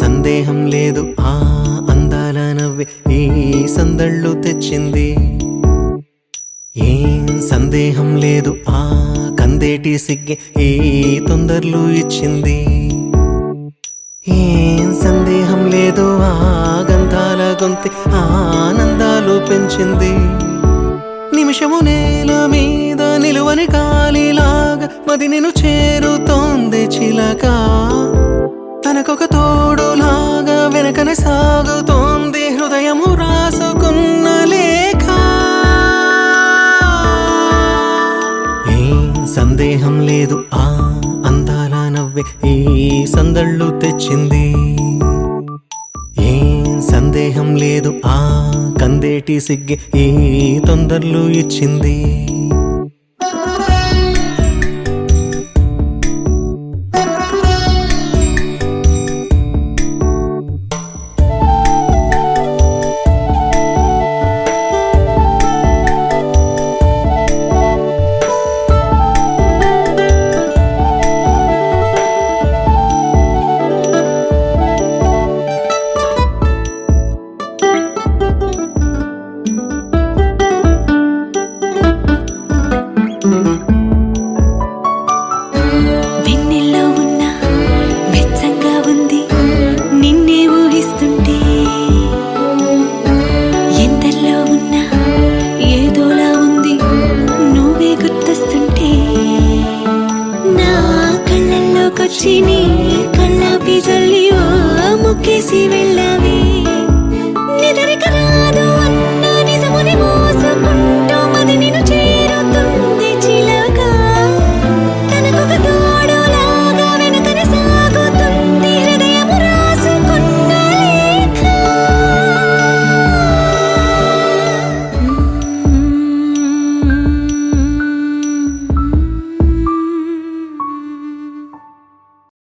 సందేహం లేదు ఆ అందాల నవ్వే ఈ సందళ్ళు తెచ్చింది. ఏం సందేహం లేదు ఆ కందేటి సిగ్గే ఈ తొందరలు ఇచ్చింది. ఏం సందేహం లేదు ఆ గంధాల గొంతె ఆనందాలు పెంచింది. నిమిషము నేల మీద నిలువని కాలిలాగా మది నిన్ను చేరుతోంది చిలక. తనకొక తోడులాగా వెనకనే సాగుతోంది హృదయము రాసుకున్న లేఖ. ఏం సందేహం లేదు ఆ అందాల నవ్వే ఈ సందళ్ళు తెచ్చింది. ఏం సందేహం లేదు ఆ కందేటి సిగ్గే ఈ తొందరలు ఇచ్చింది. వెన్నెల్లో ఉన్న వెచ్చంగా ఉంది నిన్నే ఊహిస్తుంటే. ఎందల్లో ఉన్న ఏదోలా ఉంది నువ్వే గుర్తొస్తుంటే. నా కళ్ళల్లోకొచ్చి నీ కళ్ళాపి జల్లి ఓ ముక్కేసి వెళ్ళ